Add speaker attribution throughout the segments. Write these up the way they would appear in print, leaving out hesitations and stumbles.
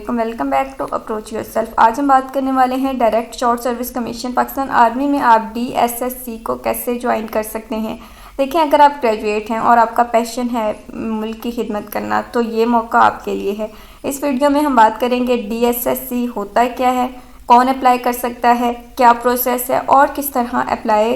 Speaker 1: वालेकुम, welcome back to approach yourself. आज हम बात करने वाले हैं direct short service commission Pakistan army में आप DSSC को कैसे ज्वाइन कर सकते हैं। देखिए, अगर आप ग्रेजुएट हैं और आपका पैशन है मुल्क की खिदमत करना तो ये मौका आपके लिए है। इस वीडियो में हम बात करेंगे DSSC होता क्या है, कौन अप्लाई कर सकता है, क्या प्रोसेस है और किस तरह अप्लाई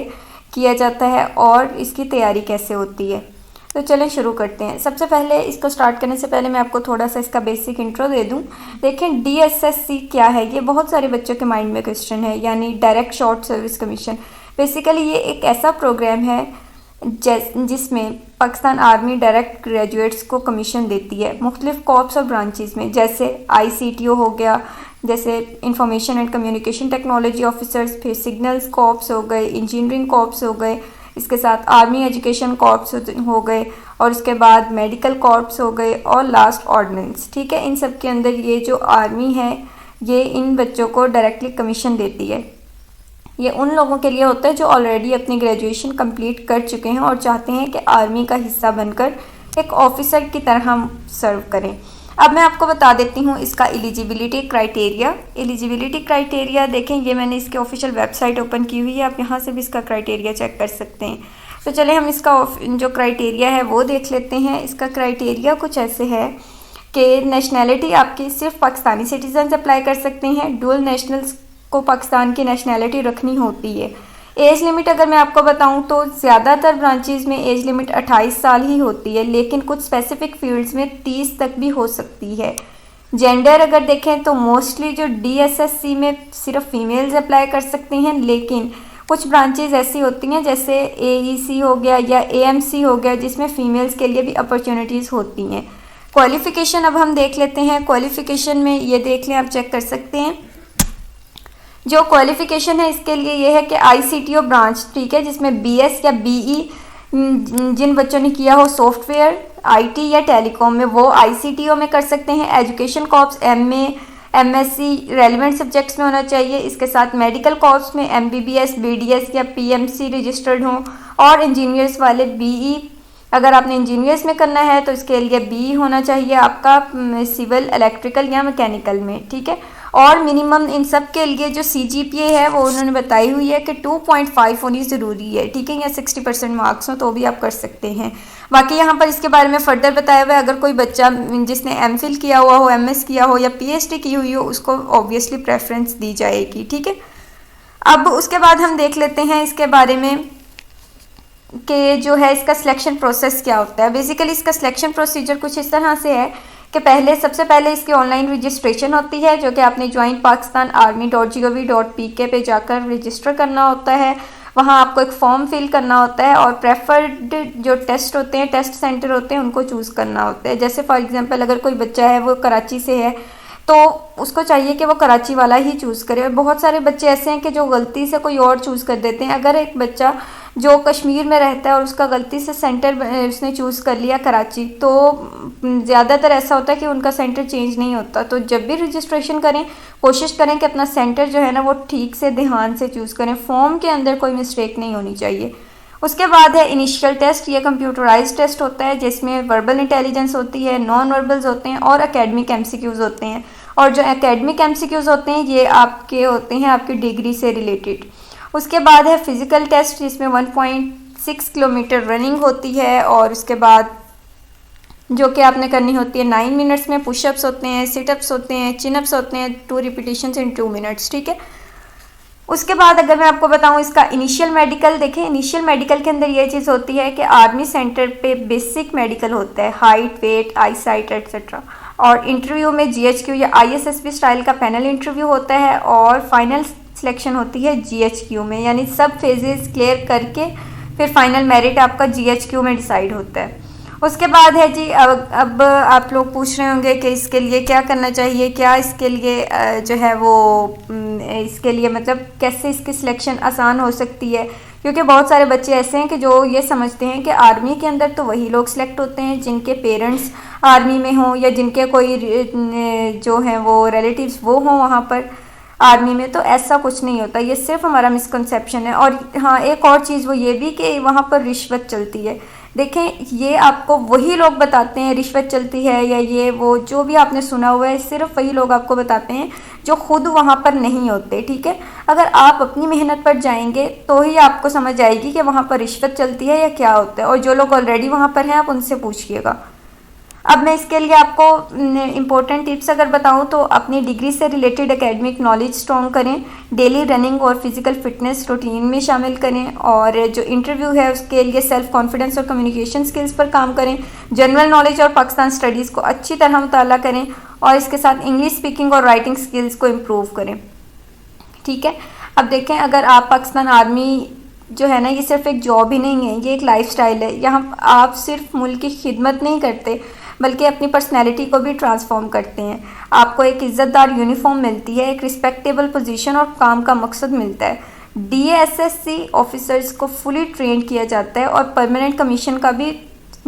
Speaker 1: किया जाता है और इसकी तैयारी कैसे होती है। तो चलें शुरू करते हैं। सबसे पहले इसको स्टार्ट करने से पहले मैं आपको थोड़ा सा इसका बेसिक इंट्रो दे दूं। देखें, DSSC क्या है, ये बहुत सारे बच्चों के माइंड में क्वेश्चन है। यानी direct short service commission, basically ये एक ऐसा प्रोग्राम है जिसमें पाकिस्तान आर्मी डायरेक्ट ग्रेजुएट्स को कमीशन देती है मुख्तलिफ कॉर्प्स और ब्रांचेस में, जैसे ICTO हो गया, जैसे information and communication technology officers, फिर सिग्नल्स कॉर्प्स हो गए, इंजीनियरिंग कॉर्प्स हो गए, इसके साथ आर्मी एजुकेशन कॉर्प्स हो गए और इसके बाद मेडिकल कॉर्प्स हो गए और लास्ट ऑर्डिनेंस। ठीक है, इन सब के अंदर ये जो आर्मी है ये इन बच्चों को डायरेक्टली कमीशन देती है। ये उन लोगों के लिए होता है जो ऑलरेडी अपनी ग्रेजुएशन कंप्लीट कर चुके हैं और चाहते हैं कि आर्मी का हिस्सा बनकर एक ऑफिसर की तरह सर्व करें। अब मैं आपको बता देती हूँ इसका एलिजिबिलिटी क्राइटेरिया देखें, ये मैंने इसके ऑफिशियल वेबसाइट ओपन की हुई है, आप यहाँ से भी इसका क्राइटेरिया चेक कर सकते हैं। तो चलें हम इसका जो क्राइटेरिया है वो देख लेते हैं। इसका क्राइटेरिया कुछ ऐसे है कि नेशनैलिटी आपकी सिर्फ पाकिस्तानी सिटीजन अप्लाई कर सकते हैं, डुअल नेशनल्स को पाकिस्तान की नेशनैलिटी रखनी होती है। एज लिमिट अगर मैं आपको बताऊं तो ज़्यादातर ब्रांचेस में एज लिमिट 28 साल ही होती है, लेकिन कुछ स्पेसिफिक फील्ड्स में 30 तक भी हो सकती है। जेंडर अगर देखें तो मोस्टली जो DSSC में सिर्फ फीमेल्स अप्लाई कर सकती हैं, लेकिन कुछ ब्रांचेस ऐसी होती हैं जैसे AEC हो गया या AMC हो गया जिसमें फ़ीमेल्स के लिए भी अपॉर्चुनिटीज़ होती हैं। क्वालिफ़िकेशन अब हम देख लेते हैं। क्वालिफ़िकेशन में ये देख लें, आप चेक कर सकते हैं। जो क्वालिफ़िकेशन है इसके लिए ये है कि ICTO ब्रांच, ठीक है, जिसमें BS या BE जिन बच्चों ने किया हो सॉफ्टवेयर, IT या टेलीकॉम में, वो ICTO में कर सकते हैं। Education corps MA MSc relevant subjects में होना चाहिए। इसके साथ मेडिकल कॉर्प्स में MBBS BDS या PMC रजिस्टर्ड हों और इंजीनियर्स वाले BE, अगर आपने इंजीनियर्स में करना है तो इसके लिए BE होना चाहिए आपका सिविल, इलेक्ट्रिकल या मैकेनिकल में। ठीक है, और मिनिमम इन सब के लिए जो CGPA है वो उन्होंने बताई हुई है कि 2.5 होनी ज़रूरी है। ठीक है, या 60% मार्क्स हो तो भी आप कर सकते हैं। बाकी यहाँ पर इसके बारे में फ़र्दर बताया हुआ है, अगर कोई बच्चा जिसने MPhil किया हुआ हो, MS किया हो या PhD की हुई हो, उसको ऑब्वियसली प्रेफरेंस दी जाएगी। ठीक है, अब उसके बाद हम देख लेते हैं इसके बारे में कि जो है इसका सिलेक्शन प्रोसेस क्या होता है। बेसिकली इसका सिलेक्शन प्रोसीजर कुछ इस तरह से है कि सबसे पहले इसकी ऑनलाइन रजिस्ट्रेशन होती है, जो कि आपने ज्वाइन pakistanarmy.gov.pk पे जाकर रजिस्टर करना होता है। वहाँ आपको एक फॉर्म फिल करना होता है और प्रेफर्ड जो टेस्ट होते हैं, टेस्ट सेंटर होते हैं, उनको चूज़ करना होता है। जैसे फॉर एग्जांपल अगर कोई बच्चा है वो कराची से है तो उसको चाहिए कि वो कराची वाला ही चूज़ करे। और बहुत सारे बच्चे ऐसे हैं कि जो गलती से कोई और चूज़ कर देते हैं। अगर एक बच्चा जो कश्मीर में रहता है और उसका गलती से सेंटर उसने चूज़ कर लिया कराची, तो ज़्यादातर ऐसा होता है कि उनका सेंटर चेंज नहीं होता। तो जब भी रजिस्ट्रेशन करें कोशिश करें कि अपना सेंटर जो है ना वो ठीक से ध्यान से चूज़ करें, फॉर्म के अंदर कोई मिस्टेक नहीं होनी चाहिए। उसके बाद है इनिशियल टेस्ट, ये कंप्यूटराइज टेस्ट होता है जिसमें वर्बल इंटेलिजेंस होती है, नॉन वर्बल्स होते हैं और एकेडमिक MCQs होते हैं। और जो एकेडमिक MCQs होते हैं ये आपके होते हैं आपकी डिग्री से रिलेटेड। उसके बाद है फिज़िकल टेस्ट जिसमें 1.6 किलोमीटर रनिंग होती है और उसके बाद जो कि आपने करनी होती है 9 मिनट्स में। पुशअप्स होते हैं, सिटअप्स होते हैं, चिनअप्स होते हैं, 2 रिपीटिशंस इन 2 मिनट्स। ठीक है, उसके बाद अगर मैं आपको बताऊं इसका इनिशियल मेडिकल, देखें इनिशियल मेडिकल के अंदर ये चीज़ होती है कि आर्मी सेंटर पे बेसिक मेडिकल होता है, हाइट, वेट, आई साइट एक्सेट्रा। और इंटरव्यू में GHQ या ISSB स्टाइल का पैनल इंटरव्यू होता है और फाइनल सिलेक्शन होती है GHQ में, यानी सब फेजेस क्लियर करके फिर फाइनल मेरिट आपका GHQ में डिसाइड होता है। उसके बाद है जी, अब आप लोग पूछ रहे होंगे कि इसके लिए क्या करना चाहिए, क्या इसके लिए जो है वो इसके लिए मतलब कैसे इसकी सिलेक्शन आसान हो सकती है। क्योंकि बहुत सारे बच्चे ऐसे हैं कि जो ये समझते हैं कि आर्मी के अंदर तो वही लोग सिलेक्ट होते हैं जिनके पेरेंट्स आर्मी में हों या जिनके कोई जो हैं वो रिलेटिव्स वो हों वहाँ पर आर्मी में। तो ऐसा कुछ नहीं होता, ये सिर्फ हमारा मिसकंसेप्शन है। और हाँ, एक और चीज़ वो ये भी कि वहाँ पर रिश्वत चलती है। देखें, ये आपको वही लोग बताते हैं रिश्वत चलती है या ये वो, जो भी आपने सुना हुआ है सिर्फ वही लोग आपको बताते हैं जो खुद वहाँ पर नहीं होते। ठीक है, अगर आप अपनी मेहनत पर जाएंगे तो ही आपको समझ आएगी कि वहाँ पर रिश्वत चलती है या क्या होता है, और जो लोग ऑलरेडी वहाँ पर हैं आप उनसे पूछिएगा। अब मैं इसके लिए आपको इम्पोर्टेंट टिप्स अगर बताऊं तो अपनी डिग्री से रिलेटेड एकेडमिक नॉलेज स्ट्रॉन्ग करें, डेली रनिंग और फिजिकल फिटनेस रूटीन में शामिल करें, और जो इंटरव्यू है उसके लिए सेल्फ कॉन्फिडेंस और कम्युनिकेशन स्किल्स पर काम करें, जनरल नॉलेज और पाकिस्तान स्टडीज़ को अच्छी तरह मुताला करें, और इसके साथ इंग्लिश स्पीकिंग और राइटिंग स्किल्स को इम्प्रूव करें। ठीक है, अब देखें, अगर आप पाकिस्तान आर्मी जो है ना, ये सिर्फ एक जॉब ही नहीं है, ये एक लाइफस्टाइल है। यहाँ आप सिर्फ मुल्क की खिदमत नहीं करते बल्कि अपनी पर्सनैलिटी को भी ट्रांसफॉर्म करते हैं। आपको एक इज़्ज़तदार यूनिफॉर्म मिलती है, एक रिस्पेक्टेबल पोजीशन और काम का मकसद मिलता है। DSSC ऑफिसर्स को फुली ट्रेन किया जाता है और परमानेंट कमीशन का भी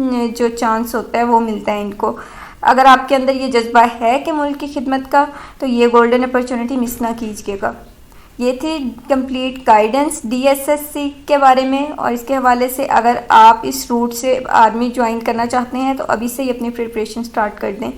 Speaker 1: जो चांस होता है वो मिलता है इनको। अगर आपके अंदर ये जज्बा है कि मुल्क की खिदमत का, तो ये गोल्डन अपॉर्चुनिटी मिस ना कीजिएगा। ये थी कंप्लीट गाइडेंस DSSC के बारे में, और इसके हवाले से अगर आप इस रूट से आर्मी ज्वाइन करना चाहते हैं तो अभी से ही अपनी प्रिपरेशन स्टार्ट कर दें।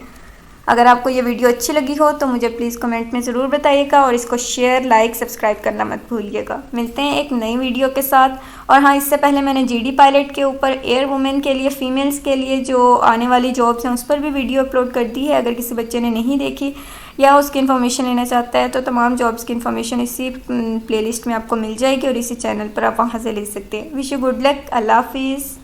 Speaker 1: अगर आपको ये वीडियो अच्छी लगी हो तो मुझे प्लीज़ कमेंट में ज़रूर बताइएगा, और इसको शेयर, लाइक, सब्सक्राइब करना मत भूलिएगा। मिलते हैं एक नई वीडियो के साथ। और हाँ, इससे पहले मैंने GD पायलट के ऊपर एयर वुमेन के लिए, फ़ीमेल्स के लिए जो आने वाली जॉब्स हैं उस पर भी वीडियो अपलोड कर दी है। अगर किसी बच्चे ने नहीं देखी या उसकी इन्फॉर्मेशन लेना चाहता है तो तमाम जॉब्स की इन्फॉर्मेशन इसी प्लेलिस्ट में आपको मिल जाएगी, और इसी चैनल पर आप वहाँ से ले सकते हैं। Wish you good luck. अल्लाह हाफिज़।